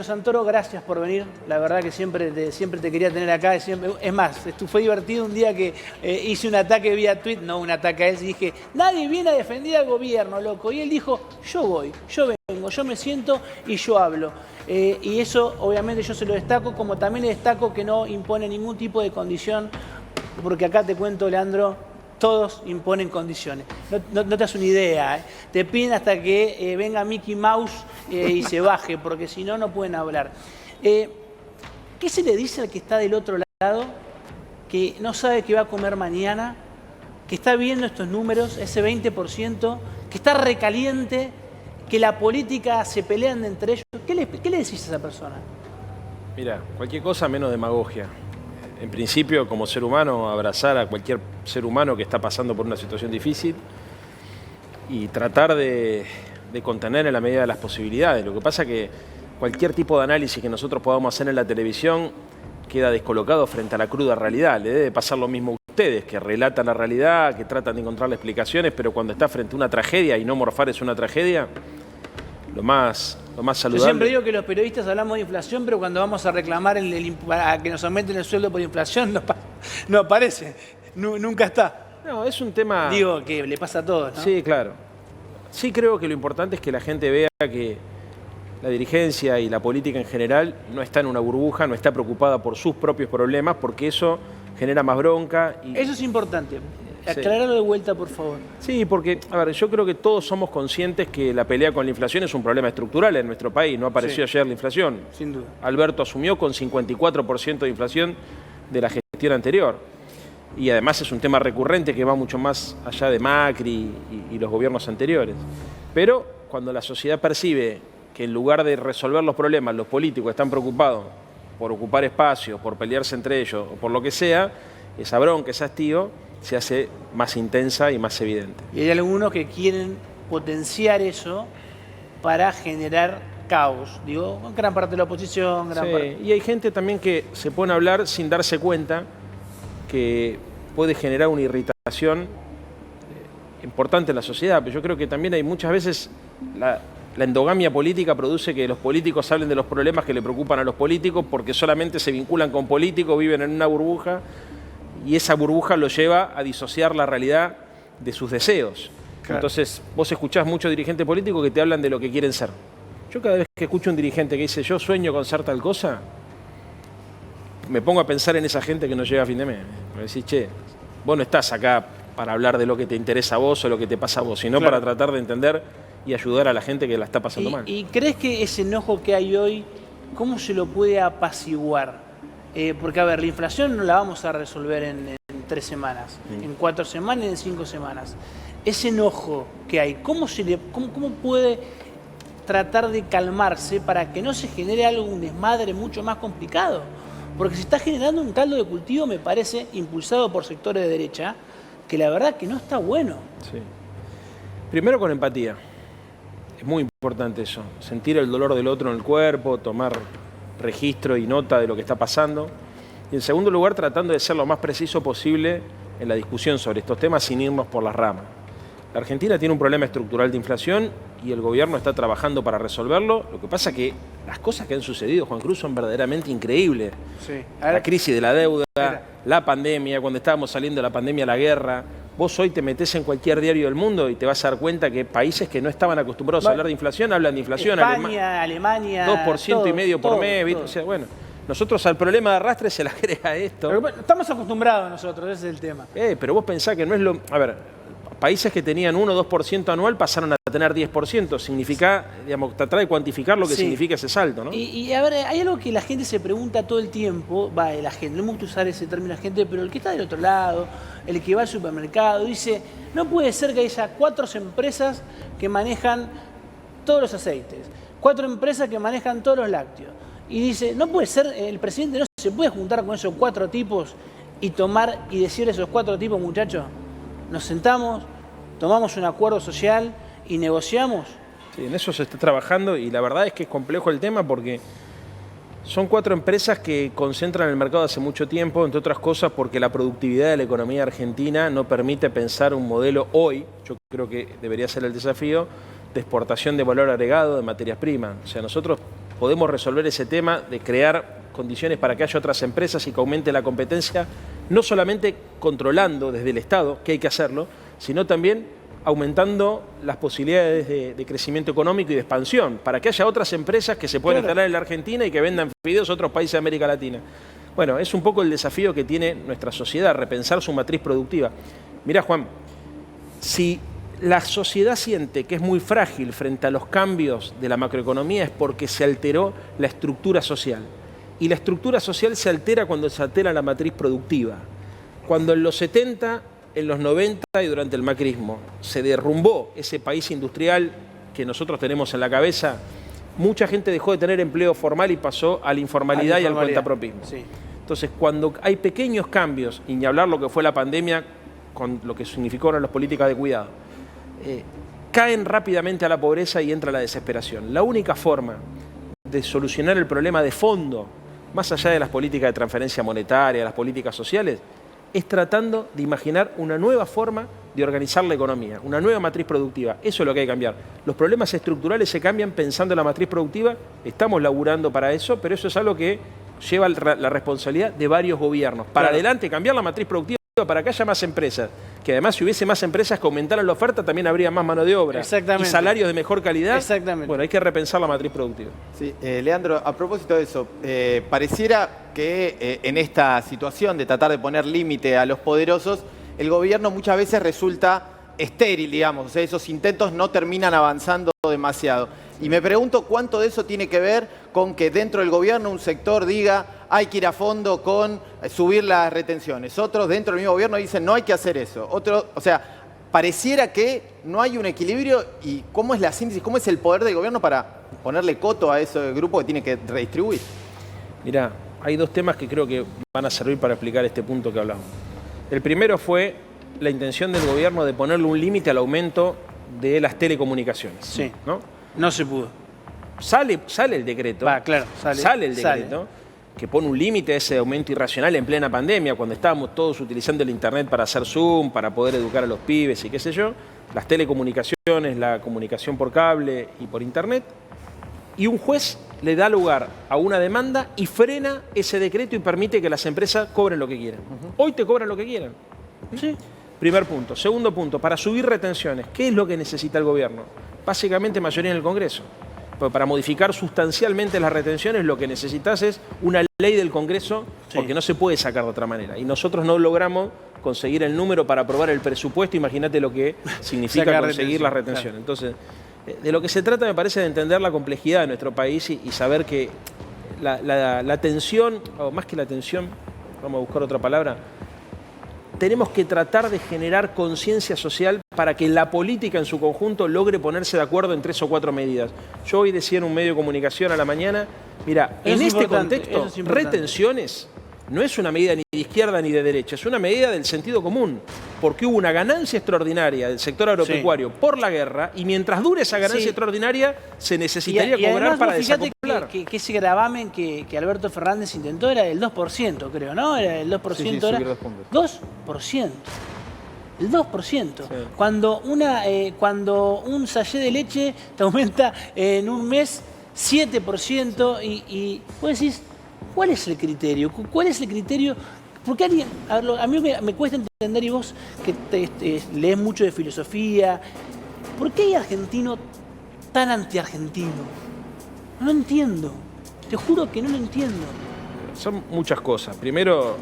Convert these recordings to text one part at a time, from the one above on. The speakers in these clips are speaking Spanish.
Santoro, gracias por venir. La verdad que siempre te quería tener acá. Es más, fue divertido un día que hice un ataque vía tweet, no un ataque a él, y dije, nadie viene a defender al gobierno, loco. Y él dijo, yo voy, yo vengo, yo me siento y yo hablo. Y eso obviamente yo se lo destaco, como también le destaco que no impone ningún tipo de condición, porque acá te cuento, Leandro, todos imponen condiciones. No te das una idea, ¿eh? Te piden hasta que venga Mickey Mouse y se baje, porque si no, no pueden hablar. ¿Qué se le dice al que está del otro lado, que no sabe qué va a comer mañana, que está viendo estos números, ese 20%, que está recaliente, que la política se pelean entre ellos? ¿Qué le decís a esa persona? Mira, cualquier cosa menos demagogia. En principio, como ser humano, abrazar a cualquier ser humano que está pasando por una situación difícil y tratar de contener en la medida de las posibilidades. Lo que pasa es que cualquier tipo de análisis que nosotros podamos hacer en la televisión queda descolocado frente a la cruda realidad. Le debe pasar lo mismo a ustedes, que relatan la realidad, que tratan de encontrarle explicaciones, pero cuando está frente a una tragedia y no morfar es una tragedia, lo más saludable. Yo siempre digo que los periodistas hablamos de inflación, pero cuando vamos a reclamar a que nos aumenten el sueldo por inflación, no aparece, nunca está. No, es un tema... Digo que le pasa a todos, ¿no? Sí, claro. Sí creo que lo importante es que la gente vea que la dirigencia y la política en general no está en una burbuja, no está preocupada por sus propios problemas, porque eso genera más bronca. Eso es importante. Sí. Aclararlo de vuelta, por favor. Sí, porque, a ver, yo creo que todos somos conscientes que la pelea con la inflación es un problema estructural en nuestro país. No apareció ayer la inflación. Sin duda. Alberto asumió con 54% de inflación de la gestión anterior. Y además es un tema recurrente que va mucho más allá de Macri y los gobiernos anteriores. Pero cuando la sociedad percibe que en lugar de resolver los problemas, los políticos están preocupados por ocupar espacios, por pelearse entre ellos o por lo que sea, esa bronca, ese hastío, se hace más intensa y más evidente. Y hay algunos que quieren potenciar eso para generar caos. Digo, gran parte de la oposición, gran parte. Y hay gente también que se pone a hablar sin darse cuenta que puede generar una irritación importante en la sociedad. Pero yo creo que también hay muchas veces la endogamia política produce que los políticos hablen de los problemas que le preocupan a los políticos porque solamente se vinculan con políticos, viven en una burbuja y esa burbuja lo lleva a disociar la realidad de sus deseos. Claro. Entonces vos escuchás muchos dirigentes políticos que te hablan de lo que quieren ser. Yo cada vez que escucho un dirigente que dice yo sueño con ser tal cosa, me pongo a pensar en esa gente que no llega a fin de mes. Me decís, che, vos no estás acá para hablar de lo que te interesa a vos o lo que te pasa a vos, sino para tratar de entender y ayudar a la gente que la está pasando mal. ¿Y crees que ese enojo que hay hoy, cómo se lo puede apaciguar? Porque, a ver, la inflación no la vamos a resolver en 3 semanas, en 4 semanas, en 5 semanas. Ese enojo que hay, ¿cómo puede tratar de calmarse para que no se genere un desmadre mucho más complicado? Porque se está generando un caldo de cultivo, me parece, impulsado por sectores de derecha, que la verdad que no está bueno. Sí. Primero con empatía. Es muy importante eso. Sentir el dolor del otro en el cuerpo, tomar registro y nota de lo que está pasando. Y en segundo lugar, tratando de ser lo más preciso posible en la discusión sobre estos temas sin irnos por las ramas. La Argentina tiene un problema estructural de inflación y el gobierno está trabajando para resolverlo. Lo que pasa es que las cosas que han sucedido, Juan Cruz, son verdaderamente increíbles. Sí. La crisis de la deuda, la pandemia, cuando estábamos saliendo de la pandemia, la guerra. Vos hoy te metés en cualquier diario del mundo y te vas a dar cuenta que países que no estaban acostumbrados a hablar de inflación, hablan de inflación. España, Alemania... 2,5% por mes, ¿viste? O sea, bueno, nosotros al problema de arrastre se le agrega esto. Pero, bueno, estamos acostumbrados nosotros, ese es el tema. Pero vos pensás que no es lo... A ver, países que tenían 1 o 2% anual pasaron a tener 10%. Significa, digamos, tratar de cuantificar lo que significa ese salto, ¿no? Y a ver, hay algo que la gente se pregunta todo el tiempo, la gente, no me gusta usar ese término la gente, pero el que está del otro lado, el que va al supermercado, dice, no puede ser que haya 4 empresas que manejan todos los aceites, 4 empresas que manejan todos los lácteos. Y dice, no puede ser, el presidente no se puede juntar con esos 4 tipos y tomar y decirle a esos 4 tipos, muchachos, nos sentamos, tomamos un acuerdo social y negociamos. Sí, en eso se está trabajando y la verdad es que es complejo el tema porque son 4 empresas que concentran el mercado hace mucho tiempo, entre otras cosas porque la productividad de la economía argentina no permite pensar un modelo hoy, yo creo que debería ser el desafío, de exportación de valor agregado de materias primas. O sea, nosotros podemos resolver ese tema de crear condiciones para que haya otras empresas y que aumente la competencia, no solamente controlando desde el Estado, que hay que hacerlo, sino también aumentando las posibilidades de crecimiento económico y de expansión, para que haya otras empresas que se puedan instalar en la Argentina y que vendan fideos a otros países de América Latina. Bueno, es un poco el desafío que tiene nuestra sociedad, repensar su matriz productiva. Mirá, Juan, si la sociedad siente que es muy frágil frente a los cambios de la macroeconomía es porque se alteró la estructura social. Y la estructura social se altera cuando se altera la matriz productiva. Cuando en los 70, en los 90 y durante el macrismo se derrumbó ese país industrial que nosotros tenemos en la cabeza, mucha gente dejó de tener empleo formal y pasó a la informalidad y al cuentapropismo. Sí. Entonces, cuando hay pequeños cambios, y ni hablar lo que fue la pandemia con lo que significaron las políticas de cuidado, caen rápidamente a la pobreza y entra la desesperación. La única forma de solucionar el problema de fondo, más allá de las políticas de transferencia monetaria, las políticas sociales, es tratando de imaginar una nueva forma de organizar la economía, una nueva matriz productiva. Eso es lo que hay que cambiar. Los problemas estructurales se cambian pensando en la matriz productiva, estamos laburando para eso, pero eso es algo que lleva la responsabilidad de varios gobiernos. Para adelante, cambiar la matriz productiva para que haya más empresas, que además si hubiese más empresas que aumentaran la oferta, también habría más mano de obra y salarios de mejor calidad. Bueno, hay que repensar la matriz productiva. Sí, Leandro, a propósito de eso, pareciera que en esta situación de tratar de poner límite a los poderosos, el gobierno muchas veces resulta estéril, digamos, o sea, esos intentos no terminan avanzando demasiado. Y me pregunto cuánto de eso tiene que ver con que dentro del gobierno un sector diga hay que ir a fondo con subir las retenciones. Otros dentro del mismo gobierno dicen no hay que hacer eso. Otros, o sea, pareciera que no hay un equilibrio. ¿Y cómo es la síntesis? ¿Cómo es el poder del gobierno para ponerle coto a ese grupo que tiene que redistribuir? Mirá, hay dos temas que creo que van a servir para explicar este punto que hablamos. El primero fue la intención del gobierno de ponerle un límite al aumento de las telecomunicaciones. Sí, no se pudo. Sale el decreto, sale el decreto que pone un límite a ese aumento irracional en plena pandemia, cuando estábamos todos utilizando el internet para hacer Zoom, para poder educar a los pibes y qué sé yo, las telecomunicaciones, la comunicación por cable y por internet, y un juez le da lugar a una demanda y frena ese decreto y permite que las empresas cobren lo que quieran. Hoy te cobran lo que quieran. Sí. Primer punto. Segundo punto, para subir retenciones, ¿qué es lo que necesita el gobierno? Básicamente mayoría en el Congreso. Porque para modificar sustancialmente las retenciones lo que necesitas es una ley del Congreso, porque no se puede sacar de otra manera. Y nosotros no logramos conseguir el número para aprobar el presupuesto, imagínate lo que significa conseguir la retención. Claro. Entonces, de lo que se trata me parece de entender la complejidad de nuestro país y saber que la tensión, o más que la tensión, vamos a buscar otra palabra, tenemos que tratar de generar conciencia social para que la política en su conjunto logre ponerse de acuerdo en 3 o 4 medidas. Yo hoy decía en un medio de comunicación a la mañana, mira, en este contexto, retenciones no es una medida ni de izquierda ni de derecha, es una medida del sentido común, porque hubo una ganancia extraordinaria del sector agropecuario por la guerra y mientras dure esa ganancia extraordinaria se necesitaría cobrar además, para desacoplar. Que ese gravamen que Alberto Fernández intentó era del 2%, creo, ¿no? Era el 2%. Era 2%. El 2%. Sí. Cuando un sachet de leche te aumenta en un mes 7% y vos decís, ¿cuál es el criterio? ¿Cuál es el criterio? Porque alguien, a mí me cuesta entender, y vos que lees mucho de filosofía, ¿por qué hay argentino tan anti-argentino? No lo entiendo. Te juro que no lo entiendo. Son muchas cosas. Primero,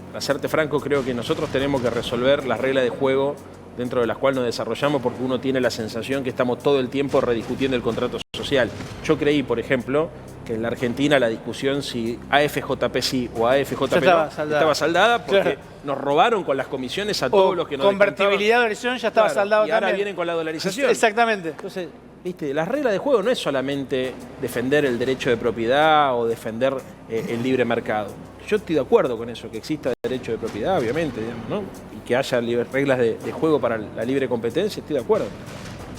para serte franco, creo que nosotros tenemos que resolver las reglas de juego dentro de las cuales nos desarrollamos, porque uno tiene la sensación que estamos todo el tiempo rediscutiendo el contrato social. Yo creí, por ejemplo, que en la Argentina la discusión si AFJP sí o AFJP no estaba saldada porque nos robaron con las comisiones a todos los que nos convertibilidad de dolarización ya estaba saldado y ahora también. Vienen con la dolarización. Exactamente. Entonces, viste, las reglas de juego no es solamente defender el derecho de propiedad o defender el libre mercado. Yo estoy de acuerdo con eso, que exista derecho de propiedad, obviamente, digamos, ¿no? Y que haya reglas de juego para la libre competencia, estoy de acuerdo.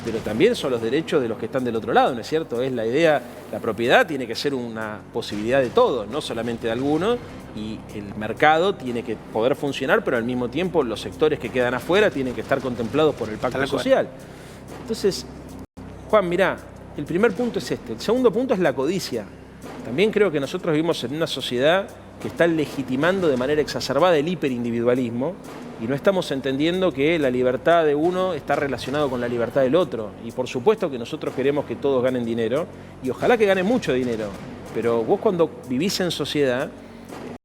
Pero también son los derechos de los que están del otro lado, ¿no es cierto? Es la idea, la propiedad tiene que ser una posibilidad de todos, no solamente de algunos, y el mercado tiene que poder funcionar, pero al mismo tiempo los sectores que quedan afuera tienen que estar contemplados por el pacto social. Entonces, Juan, mirá, El primer punto es este. El segundo punto es la codicia. También creo que nosotros vivimos en una sociedad que está legitimando de manera exacerbada el hiperindividualismo y no estamos entendiendo que la libertad de uno está relacionada con la libertad del otro. Y por supuesto que nosotros queremos que todos ganen dinero y ojalá que ganen mucho dinero. Pero vos cuando vivís en sociedad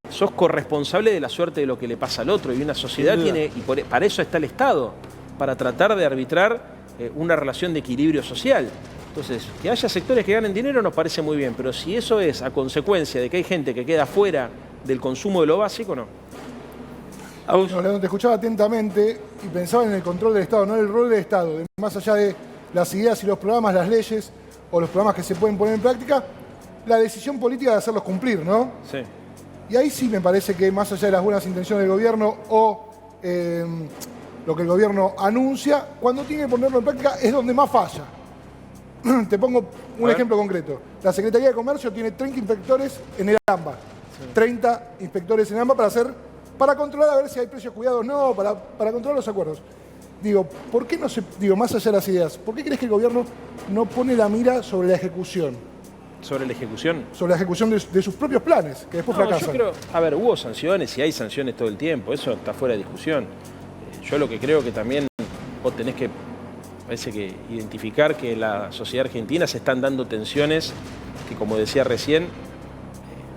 sos corresponsable de la suerte de lo que le pasa al otro y una sociedad tiene, y para eso está el Estado, para tratar de arbitrar una relación de equilibrio social. Entonces, que haya sectores que ganen dinero nos parece muy bien, pero si eso es a consecuencia de que hay gente que queda fuera del consumo de lo básico, no. No, Leandro, te escuchaba atentamente y pensaba en el control del Estado, no en el rol del Estado, más allá de las ideas y los programas, las leyes o los programas que se pueden poner en práctica, la decisión política de hacerlos cumplir, ¿no? Sí. Y ahí sí me parece que más allá de las buenas intenciones del gobierno o lo que el gobierno anuncia, cuando tiene que ponerlo en práctica es donde más falla. Te pongo un ejemplo concreto. La Secretaría de Comercio tiene 30 inspectores en el AMBA. Sí. 30 inspectores en AMBA para controlar a ver si hay precios cuidados, no, para controlar los acuerdos. Digo, ¿por qué no se, más allá de las ideas, por qué crees que el gobierno no pone la mira sobre la ejecución? ¿Sobre la ejecución? Sobre la ejecución de sus propios planes, que después fracasan. Yo creo, a ver, hubo sanciones y hay sanciones todo el tiempo, eso está fuera de discusión. Yo lo que creo que también vos tenés que, parece que identificar que en la sociedad argentina se están dando tensiones que, como decía recién,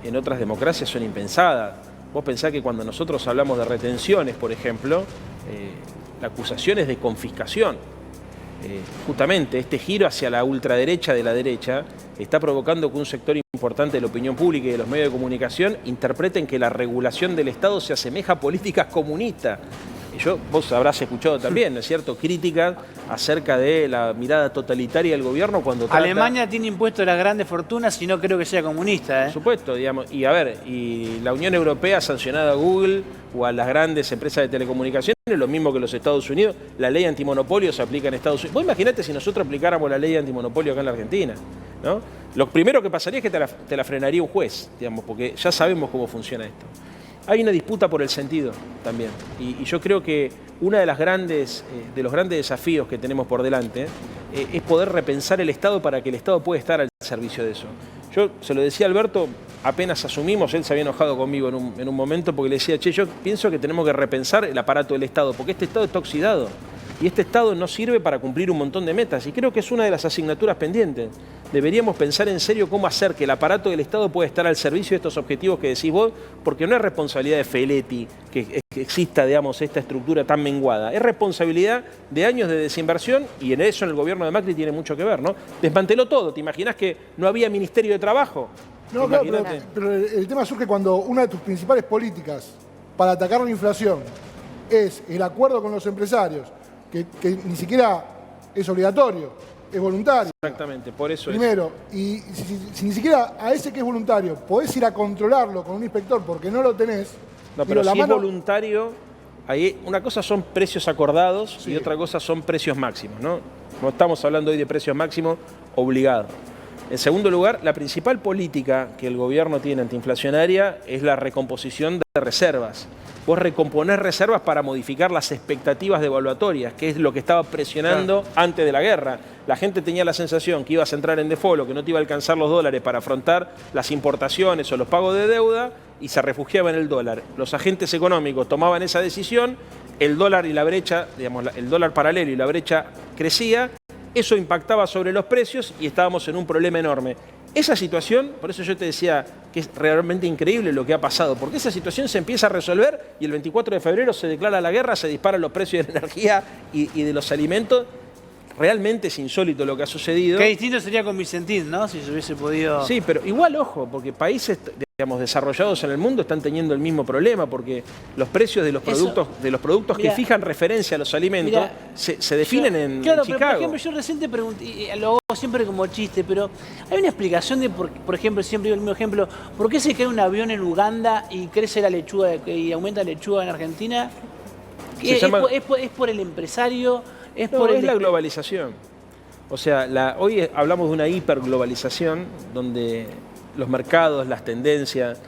en otras democracias son impensadas. Vos pensás que cuando nosotros hablamos de retenciones, por ejemplo, la acusación es de confiscación. Justamente este giro hacia la ultraderecha de la derecha está provocando que un sector importante de la opinión pública y de los medios de comunicación interpreten que la regulación del Estado se asemeja a políticas comunistas. Vos habrás escuchado también, ¿no es cierto?, críticas acerca de la mirada totalitaria del gobierno cuando trata... Alemania tiene impuestos a las grandes fortunas y no creo que sea comunista, ¿eh? Por supuesto, digamos. Y a ver, y la Unión Europea ha sancionado a Google o a las grandes empresas de telecomunicaciones, lo mismo que los Estados Unidos. La ley antimonopolio se aplica en Estados Unidos. Vos imaginate si nosotros aplicáramos la ley antimonopolio acá en la Argentina, ¿no? Lo primero que pasaría es que te la frenaría un juez, digamos, porque ya sabemos cómo funciona esto. Hay una disputa por el sentido también. Y yo creo que uno de los grandes desafíos que tenemos por delante es poder repensar el Estado para que el Estado pueda estar al servicio de eso. Yo se lo decía a Alberto, apenas asumimos, él se había enojado conmigo en un momento porque le decía, che, yo pienso que tenemos que repensar el aparato del Estado, porque este Estado está oxidado. Y este Estado no sirve para cumplir un montón de metas. Y creo que es una de las asignaturas pendientes. Deberíamos pensar en serio cómo hacer que el aparato del Estado pueda estar al servicio de estos objetivos que decís vos, porque no es responsabilidad de Feletti que exista, digamos, esta estructura tan menguada. Es responsabilidad de años de desinversión y en eso en el gobierno de Macri tiene mucho que ver, ¿no? Desmanteló todo. ¿Te imaginás que no había Ministerio de Trabajo? No, claro, pero el tema surge cuando una de tus principales políticas para atacar la inflación es el acuerdo con los empresarios, que ni siquiera es obligatorio, es voluntario. Exactamente, por eso primero, y si ni siquiera a ese que es voluntario podés ir a controlarlo con un inspector porque no lo tenés. No, pero si es voluntario, ahí una cosa son precios acordados y otra cosa son precios máximos, ¿no? No estamos hablando hoy de precios máximos obligados. En segundo lugar, la principal política que el gobierno tiene antiinflacionaria es la recomposición de reservas. Vos recomponés reservas para modificar las expectativas devaluatorias, que es lo que estaba presionando antes de la guerra. La gente tenía la sensación que ibas a entrar en default, que no te iba a alcanzar los dólares para afrontar las importaciones o los pagos de deuda y se refugiaba en el dólar. Los agentes económicos tomaban esa decisión, el dólar y la brecha, digamos, el dólar paralelo y la brecha crecía, eso impactaba sobre los precios y estábamos en un problema enorme. Esa situación, por eso yo te decía que es realmente increíble lo que ha pasado, porque esa situación se empieza a resolver y el 24 de febrero se declara la guerra, se disparan los precios de la energía y de los alimentos. Realmente es insólito lo que ha sucedido. Qué distinto sería con Vicentín, ¿no? Si se hubiese podido... Sí, pero igual, ojo, porque países, digamos, desarrollados en el mundo están teniendo el mismo problema, porque los precios de los productos que fijan referencia a los alimentos se definen en Chicago. Pero, por ejemplo, yo recién te pregunté, y lo hago siempre como chiste, pero hay una explicación de, por ejemplo, siempre digo el mismo ejemplo, ¿por qué se cae un avión en Uganda y crece la lechuga y aumenta la lechuga en Argentina? ¿Es por el empresario? Es la globalización. O sea, hoy hablamos de una hiperglobalización donde los mercados, las tendencias,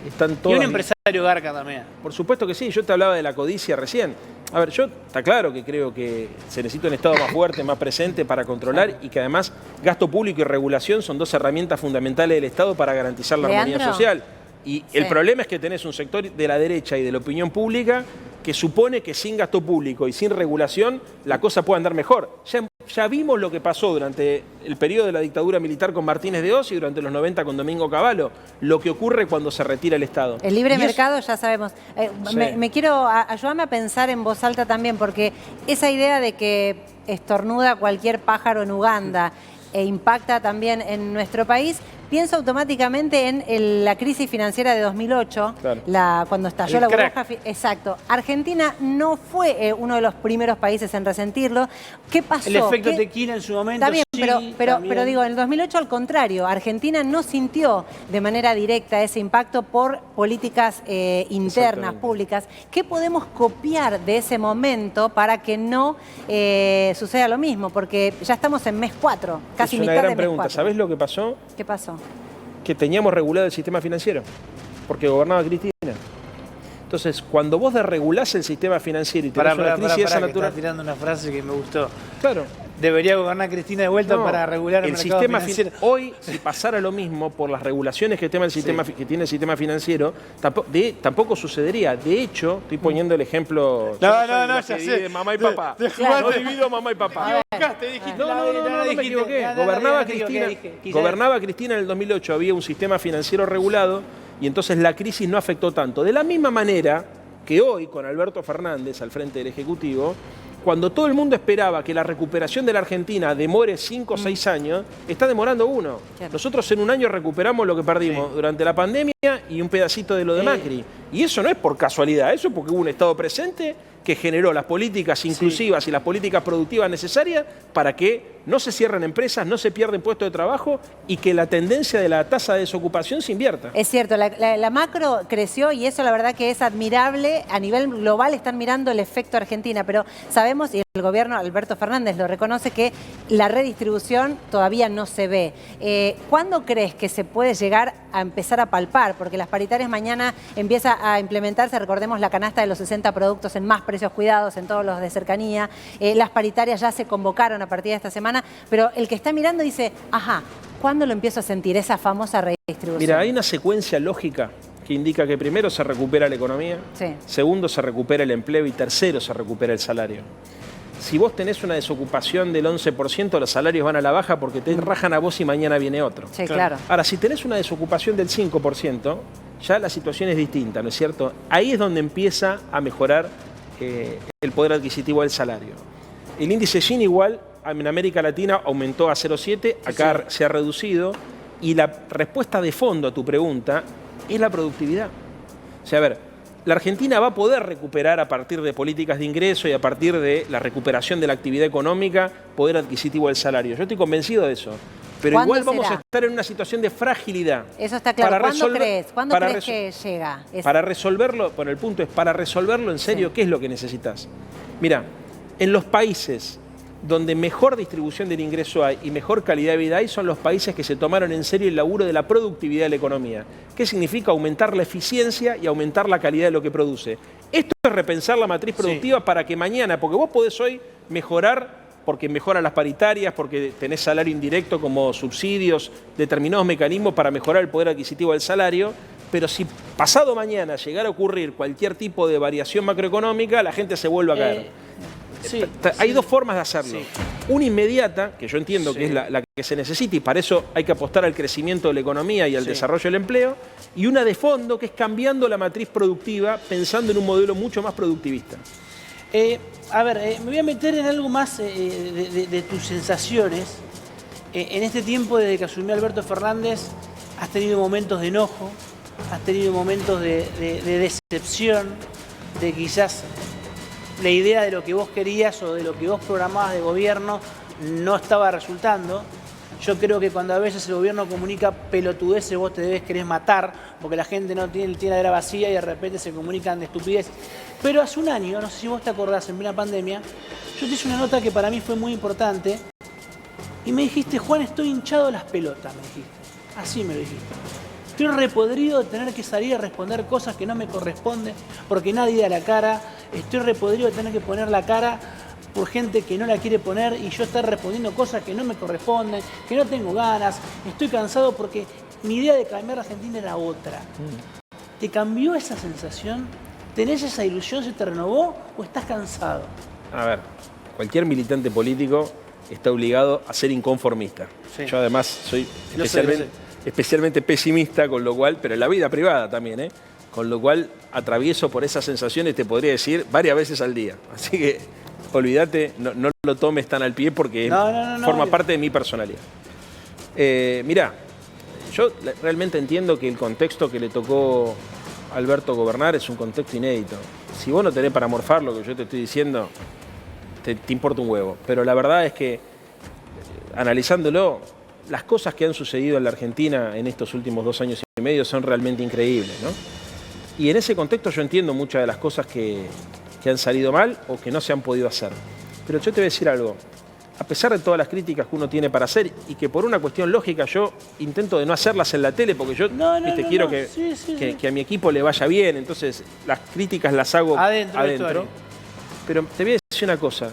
están todas... Y un empresario garca también. Por supuesto que sí, yo te hablaba de la codicia recién. A ver, yo está claro que creo que se necesita un Estado más fuerte, más presente para controlar y que además gasto público y regulación son dos herramientas fundamentales del Estado para garantizar la armonía social. Y el problema es que tenés un sector de la derecha y de la opinión pública que supone que sin gasto público y sin regulación la cosa puede andar mejor. Ya vimos lo que pasó durante el periodo de la dictadura militar con Martínez de Oz y durante los 90 con Domingo Cavallo, lo que ocurre cuando se retira el Estado. El libre mercado ya sabemos. Sí. Ayúdame a pensar en voz alta también, porque esa idea de que estornuda cualquier pájaro en Uganda e impacta también en nuestro país, pienso automáticamente en la crisis financiera de 2008, claro. Cuando estalló la burbuja. Exacto. Argentina no fue uno de los primeros países en resentirlo. ¿Qué pasó? El efecto tequila en su momento. Está bien, sí, pero digo, en el 2008 al contrario, Argentina no sintió de manera directa ese impacto por políticas internas, públicas. ¿Qué podemos copiar de ese momento para que no suceda lo mismo? Porque ya estamos en mes 4, casi mitad de mes 4. Es una gran pregunta. ¿Sabés lo que pasó? ¿Qué pasó? Que teníamos regulado el sistema financiero, porque gobernaba Cristina. Entonces, cuando vos desregulás el sistema financiero y tenés una crisis de esa naturaleza... Estás tirando una frase que me gustó. Claro. Debería gobernar Cristina de vuelta para regular el mercado financiero. Hoy, si pasara lo mismo por las regulaciones que tiene el sistema financiero, tampoco sucedería. De hecho, estoy poniendo el ejemplo... No, ya sé. De mamá y papá. No divido mamá y papá. No me equivoqué. Gobernaba Cristina en el 2008, había un sistema financiero regulado y entonces la crisis no afectó tanto. De la misma manera que hoy, con Alberto Fernández al frente del Ejecutivo, cuando todo el mundo esperaba que la recuperación de la Argentina demore 5 o 6 años, está demorando 1. Claro. Nosotros en un año recuperamos lo que perdimos durante la pandemia y un pedacito de lo de Macri. Y eso no es por casualidad, eso es porque hubo un Estado presente que generó las políticas inclusivas y las políticas productivas necesarias para que no se cierren empresas, no se pierden puestos de trabajo y que la tendencia de la tasa de desocupación se invierta. Es cierto, la macro creció y eso la verdad que es admirable. A nivel global están mirando el efecto Argentina, pero sabemos, y el gobierno, Alberto Fernández lo reconoce, que la redistribución todavía no se ve. ¿Cuándo crees que se puede llegar a empezar a palpar? Porque las paritarias mañana empieza a implementarse, recordemos la canasta de los 60 productos en más precios cuidados en todos los de cercanía. Las paritarias ya se convocaron a partir de esta semana, pero el que está mirando dice, ajá, ¿cuándo lo empiezo a sentir esa famosa redistribución? Mira, hay una secuencia lógica que indica que primero se recupera la economía, segundo se recupera el empleo y tercero se recupera el salario. Si vos tenés una desocupación del 11%, los salarios van a la baja porque te rajan a vos y mañana viene otro. Sí, claro. Ahora, si tenés una desocupación del 5%, ya la situación es distinta, ¿no es cierto? Ahí es donde empieza a mejorar el poder adquisitivo del salario. El índice Gini igual en América Latina aumentó a 0,7, acá se ha reducido, y la respuesta de fondo a tu pregunta es la productividad. O sea, a ver, la Argentina va a poder recuperar a partir de políticas de ingreso y a partir de la recuperación de la actividad económica, poder adquisistivo del salario. Yo estoy convencido de eso. Pero igual vamos a estar en una situación de fragilidad. Eso está claro. ¿Cuándo crees que llega? Para resolverlo, bueno, el punto es, para resolverlo en serio, ¿qué es lo que necesitas? Mira, en los países donde mejor distribución del ingreso hay y mejor calidad de vida hay, son los países que se tomaron en serio el laburo de la productividad de la economía. ¿Qué significa? Aumentar la eficiencia y aumentar la calidad de lo que produce. Esto es repensar la matriz productiva para que mañana, porque vos podés hoy mejorar, porque mejoran las paritarias, porque tenés salario indirecto como subsidios, determinados mecanismos para mejorar el poder adquisitivo del salario, pero si pasado mañana llegara a ocurrir cualquier tipo de variación macroeconómica, la gente se vuelve a caer. Hay dos formas de hacerlo. Una inmediata, que yo entiendo que es la que se necesita y para eso hay que apostar al crecimiento de la economía y al desarrollo del empleo, y una de fondo, que es cambiando la matriz productiva, pensando en un modelo mucho más productivista. Me voy a meter en algo más de tus sensaciones. En este tiempo, desde que asumió Alberto Fernández, has tenido momentos de enojo, has tenido momentos de decepción, de quizás la idea de lo que vos querías o de lo que vos programabas de gobierno no estaba resultando. Yo creo que cuando a veces el gobierno comunica pelotudeces, vos te querés matar, porque la gente no tiene la era vacía y de repente se comunican de estupidez. Pero hace un año, no sé si vos te acordás, en plena pandemia, yo te hice una nota que para mí fue muy importante y me dijiste, Juan, estoy hinchado de las pelotas, me dijiste. Así me lo dijiste. Estoy repodrido de tener que salir a responder cosas que no me corresponden porque nadie da la cara. Estoy repodrido de tener que poner la cara por gente que no la quiere poner y yo estar respondiendo cosas que no me corresponden, que no tengo ganas. Estoy cansado porque mi idea de cambiar a Argentina era otra. ¿Te cambió esa sensación? ¿Tenés esa ilusión? ¿Se te renovó o estás cansado? A ver, cualquier militante político está obligado a ser inconformista. Sí. Yo además soy Lo especialmente pesimista, con lo cual, pero en la vida privada también, con lo cual atravieso por esas sensaciones, te podría decir, varias veces al día. Así que olvídate, no lo tomes tan al pie porque forma parte de mi personalidad. Mirá, yo realmente entiendo que el contexto que le tocó a Alberto gobernar es un contexto inédito. Si vos no tenés para morfar lo que yo te estoy diciendo, te importa un huevo. Pero la verdad es que, analizándolo, las cosas que han sucedido en la Argentina en estos últimos 2 años y medio son realmente increíbles, ¿no? Y en ese contexto yo entiendo muchas de las cosas que han salido mal o que no se han podido hacer. Pero yo te voy a decir algo. A pesar de todas las críticas que uno tiene para hacer y que por una cuestión lógica yo intento de no hacerlas en la tele porque yo quiero que a mi equipo le vaya bien, entonces las críticas las hago adentro. Pero te voy a decir una cosa.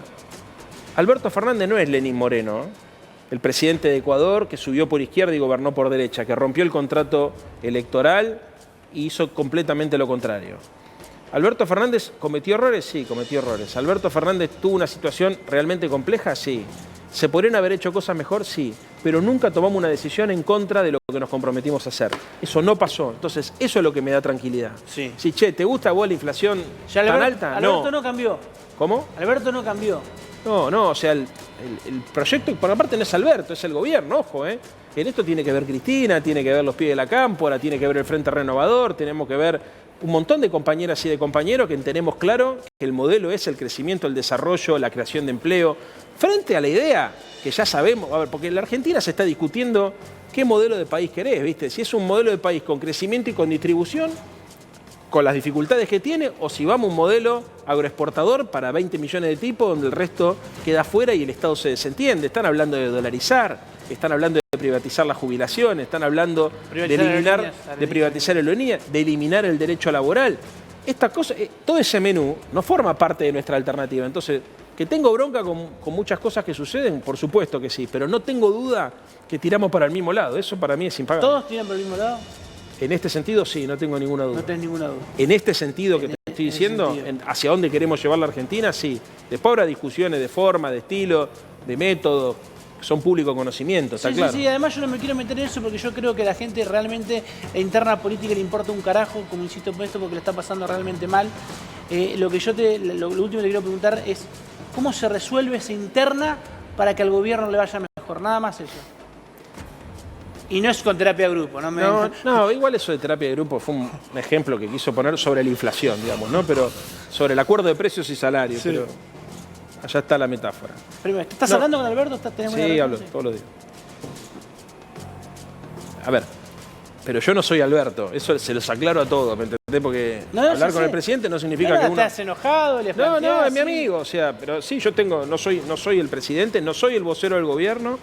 Alberto Fernández no es Lenín Moreno, el presidente de Ecuador que subió por izquierda y gobernó por derecha, que rompió el contrato electoral y hizo completamente lo contrario. ¿Alberto Fernández cometió errores? Sí, cometió errores. ¿Alberto Fernández tuvo una situación realmente compleja? Sí. ¿Se podrían haber hecho cosas mejor? Sí. Pero nunca tomamos una decisión en contra de lo que nos comprometimos a hacer. Eso no pasó. Entonces, eso es lo que me da tranquilidad. Sí. Si, che, ¿te gusta a vos la inflación tan alta? Alberto no cambió. ¿Cómo? Alberto no cambió. No, o sea, el proyecto, por aparte no es Alberto, es el gobierno, ojo, En esto tiene que ver Cristina, tiene que ver los pibes de la Cámpora, tiene que ver el Frente Renovador, tenemos que ver un montón de compañeras y de compañeros que tenemos claro que el modelo es el crecimiento, el desarrollo, la creación de empleo, frente a la idea que ya sabemos, a ver, porque en la Argentina se está discutiendo qué modelo de país querés, ¿viste? Si es un modelo de país con crecimiento y con distribución, con las dificultades que tiene, o si vamos a un modelo agroexportador para 20 millones de tipos donde el resto queda fuera y el Estado se desentiende. Están hablando de dolarizar, están hablando de privatizar las jubilaciones, están hablando de privatizar el ONIA, de eliminar el derecho laboral. Esta cosa, todo ese menú no forma parte de nuestra alternativa. Entonces, que tengo bronca con muchas cosas que suceden, por supuesto que sí, pero no tengo duda que tiramos para el mismo lado. Eso para mí es impagable. ¿Todos tiran para el mismo lado? En este sentido, sí, no tengo ninguna duda. No tenés ninguna duda. En este sentido que te estoy diciendo, hacia dónde queremos llevar la Argentina, sí. Después habrá discusiones de forma, de estilo, de método, que son público conocimiento, está claro. Sí, además yo no me quiero meter en eso porque yo creo que a la gente realmente la interna política le importa un carajo, como insisto con esto, porque le está pasando realmente mal. Lo último que le quiero preguntar es, ¿cómo se resuelve esa interna para que al gobierno le vaya mejor? Nada más eso. Y no es con terapia de grupo, ¿no? No, igual eso de terapia de grupo fue un ejemplo que quiso poner sobre la inflación, digamos, ¿no? Pero sobre el acuerdo de precios y salarios. Sí. Pero allá está la metáfora. Primero, ¿estás hablando con Alberto? Sí, hablo todos los días. A ver, pero yo no soy Alberto, eso se los aclaro a todos, ¿me entendés? Porque hablar con el presidente no significa que uno... ¿Estás enojado? No, es mi amigo, o sea, pero sí, yo no soy el presidente, no soy el vocero del gobierno.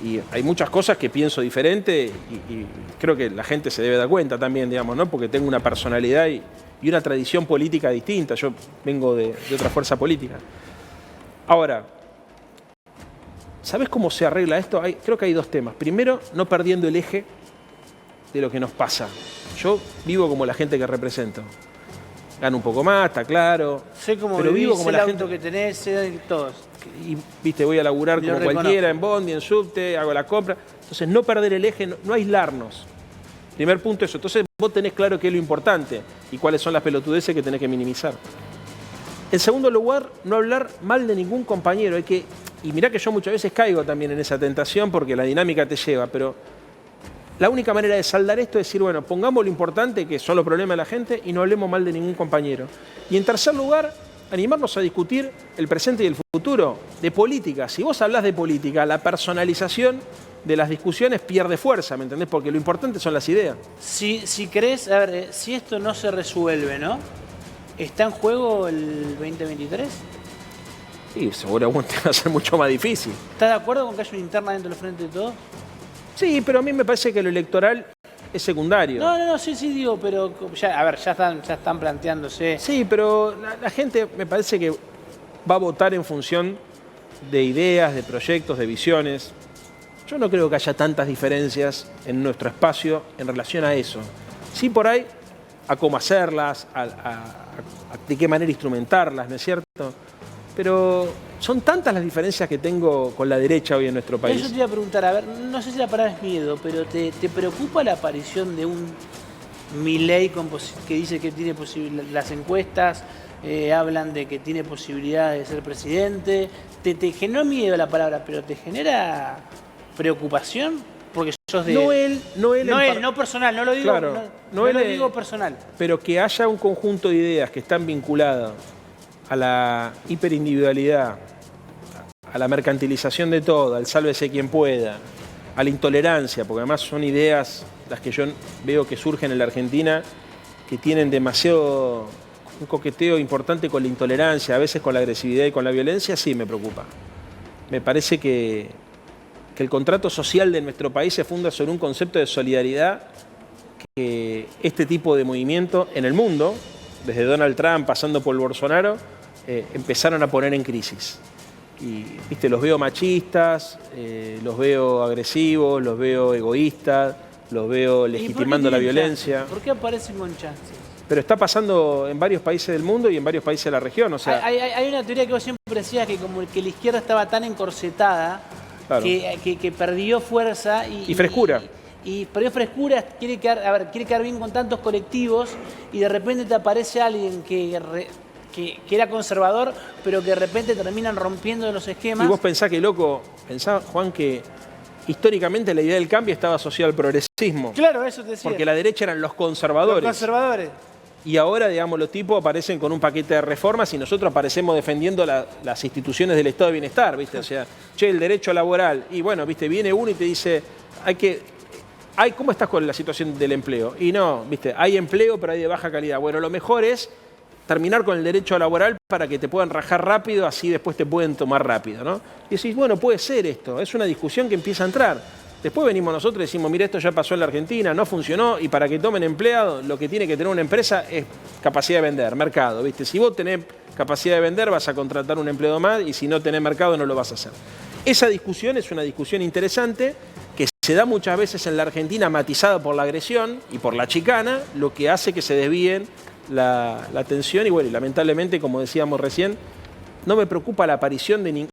Y hay muchas cosas que pienso diferente y creo que la gente se debe dar cuenta también, digamos, ¿no? Porque tengo una personalidad y una tradición política distinta. Yo vengo de otra fuerza política. Ahora, ¿sabés cómo se arregla esto? Creo que hay 2 temas. Primero, no perdiendo el eje de lo que nos pasa. Yo vivo como la gente que represento. Gano un poco más, está claro. Sé cómo pero vivís, vivo como sé la el gente auto que tenés, sé todos. Y, viste, voy a laburar como cualquiera, en bondi, en subte, hago la compra. Entonces, no perder el eje, no aislarnos. Primer punto eso. Entonces, vos tenés claro qué es lo importante y cuáles son las pelotudeces que tenés que minimizar. En segundo lugar, no hablar mal de ningún compañero. Y mirá que yo muchas veces caigo también en esa tentación porque la dinámica te lleva, pero la única manera de saldar esto es decir, bueno, pongamos lo importante, que son los problemas de la gente, y no hablemos mal de ningún compañero. Y en tercer lugar, animarnos a discutir el presente y el futuro de política. Si vos hablás de política, la personalización de las discusiones pierde fuerza, ¿me entendés? Porque lo importante son las ideas. Si querés, a ver, si esto no se resuelve, ¿no? ¿Está en juego el 2023? Sí, seguramente va a ser mucho más difícil. ¿Estás de acuerdo con que haya una interna dentro del Frente de Todos? Sí, pero a mí me parece que lo electoral es secundario. No, sí, digo, pero ya, a ver, ya están planteándose. Sí, pero la gente me parece que va a votar en función de ideas, de proyectos, de visiones. Yo no creo que haya tantas diferencias en nuestro espacio en relación a eso. Sí, por ahí, a cómo hacerlas, de qué manera instrumentarlas, ¿no es cierto? Pero son tantas las diferencias que tengo con la derecha hoy en nuestro país. Yo te iba a preguntar, a ver, no sé si la palabra es miedo, pero ¿te preocupa la aparición de un Milei que dice que tiene las encuestas hablan de que tiene posibilidad de ser presidente? ¿Te genera miedo la palabra, pero te genera preocupación? Porque sos de... No personal, no lo digo, claro, no lo digo personal. Pero que haya un conjunto de ideas que están vinculadas a la hiperindividualidad, a la mercantilización de todo, al sálvese quien pueda, a la intolerancia, porque además son ideas las que yo veo que surgen en la Argentina, que tienen demasiado un coqueteo importante con la intolerancia, a veces con la agresividad y con la violencia, sí me preocupa. Me parece que el contrato social de nuestro país se funda sobre un concepto de solidaridad que este tipo de movimiento en el mundo, desde Donald Trump pasando por Bolsonaro, empezaron a poner en crisis. Y, viste, los veo machistas, los veo agresivos, los veo egoístas, los veo legitimando la violencia. Chances? ¿Por qué aparecen con chances? Pero está pasando en varios países del mundo y en varios países de la región. O sea, hay una teoría que vos siempre decías que como que la izquierda estaba tan encorsetada, claro, que perdió fuerza y frescura. Y perdió frescura, quiere quedar bien con tantos colectivos y de repente te aparece alguien que era conservador, pero que de repente terminan rompiendo los esquemas. Y vos pensás, Juan, que históricamente la idea del cambio estaba asociada al progresismo. Claro, eso te decía. Porque la derecha eran los conservadores. Los conservadores. Y ahora, digamos, los tipos aparecen con un paquete de reformas y nosotros aparecemos defendiendo las instituciones del Estado de Bienestar, ¿viste? O sea, el derecho laboral. Y bueno, ¿viste? Viene uno y te dice, ¿cómo estás con la situación del empleo? Y no, ¿viste? Hay empleo, pero hay de baja calidad. Bueno, lo mejor es terminar con el derecho laboral para que te puedan rajar rápido, así después te pueden tomar rápido, ¿no? Y decís, bueno, puede ser esto, es una discusión que empieza a entrar. Después venimos nosotros y decimos, mira, esto ya pasó en la Argentina, no funcionó, y para que tomen empleado, lo que tiene que tener una empresa es capacidad de vender, mercado, ¿viste? Si vos tenés capacidad de vender, vas a contratar un empleado más, y si no tenés mercado, no lo vas a hacer. Esa discusión es una discusión interesante, que se da muchas veces en la Argentina matizada por la agresión y por la chicana, lo que hace que se desvíen la atención y bueno, y lamentablemente, como decíamos recién, no me preocupa la aparición de